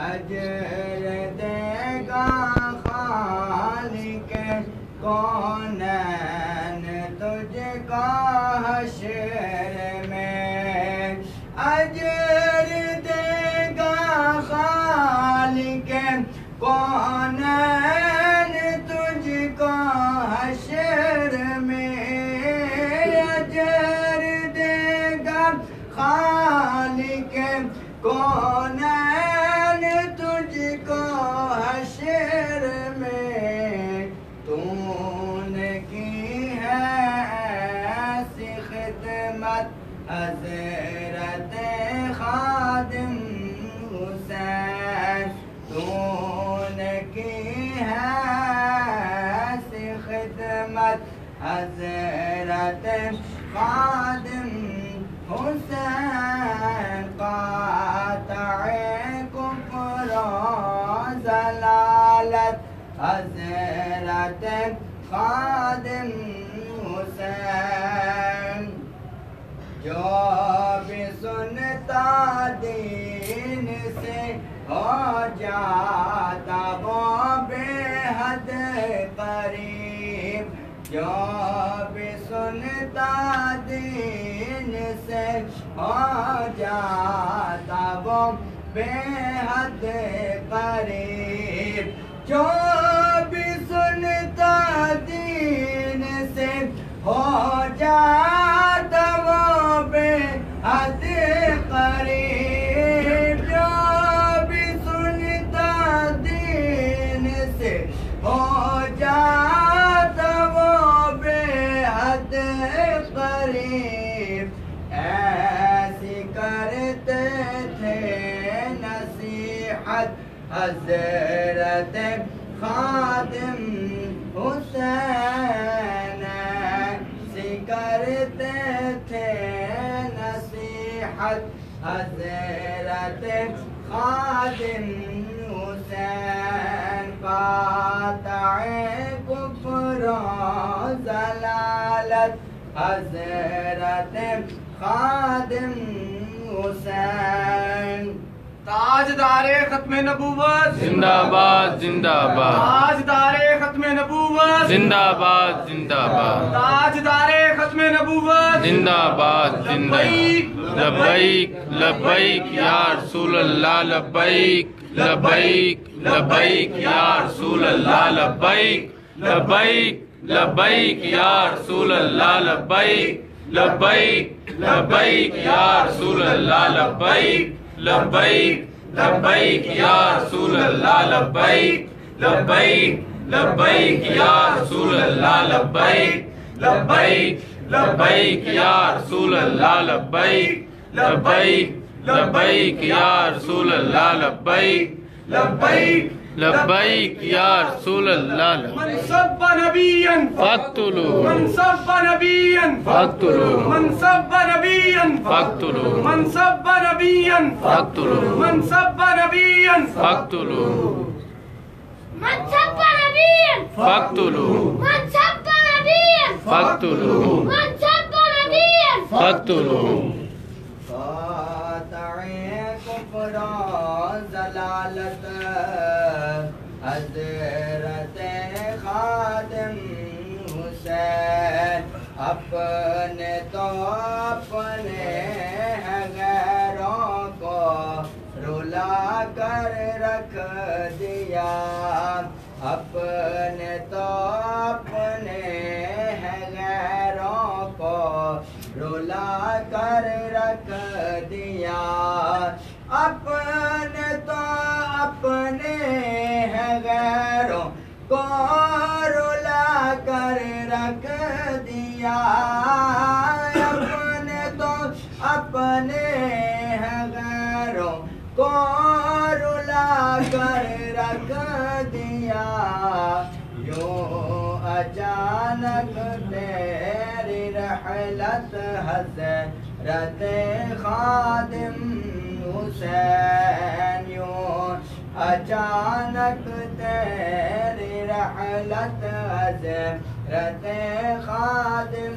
اجر دے گا خالق کونین تجھ کا حشر میں، اجر دے گا خالق کونین تجھ کا حشر میں، اجر دے گا خالق کونین تجھ کو حشر میں، تو نے کی ہے ایسی خدمت حضرت خادم حسین، تو نے کی ہے ایسی خدمت حضرت خادم حسین، قاطع کفر و ضلالت حضرت خادم حسین، جو بھی سنتا دین سے ہو جاتا وہ بے حد قریب، جو بھی سنتا دین سے ہو جاتا وہ بے حد قریب، جو بھی سنتا دین سے ہو جاتا وہ بے حد قریب، جو بھی سنتا دین سے ہو جاتا وہ بے حد قریب، ایسی کرتے تھے نصیحت حضرت خادم حسین، ایسی کرتے تھے نصیحت حضرت خادم حسین، قاطع کفر و ضلالت حضرت خادم حسین، تاجدار ختم نبوت زندہ باد زندہ باد، تاجدار ختم نبوت زندہ باد زندہ باد، تاجدار ختم نبوت زندہ باد زندہ باد، لبیک لبیک یا رسول اللہ، لبیک لبیک لبیک یا رسول اللہ، لبیک لبیک لبیک یا رسول اللہ، لبیک لبیک لبیک یا رسول اللہ، لبیک لبیک لبیک یا رسول اللہ، لبیک لبیک لبیک یا رسول اللہ، لبیک لبیک لبیک یا رسول اللہ، لبیک لبیک لبیک یا رسول اللہ، لبیک لبیک لبیک یا رسول اللہ، من سب نبیا فاقتلوه من سب نبیا فاقتلوه من سب نبیا فاقتلوه من سب نبیا فاقتلوه من سب نبیا فاقتلوه من سب نبيا فاقتلوه من سب نبيا فاقتلوه من سب نبيا فاقتلوه، قاطع کفر و ضلالت حضرت خادم حسین، اپنے تو اپنے ہیں غیروں کو رلا کر رکھ دیا، اپنے تو اپنے ہیں غیروں کو رلا کر رکھ دیا، اپنے تو اپنے ہیں غیروں کو رلا کر رکھ دیا، اپنے تو اپنے ہیں غیروں کو رلا کر رکھ دیا، یوں اچانک تیری رحلت حضرت خادم حسین، یوں اچانک تیری رحلت حضرت خادم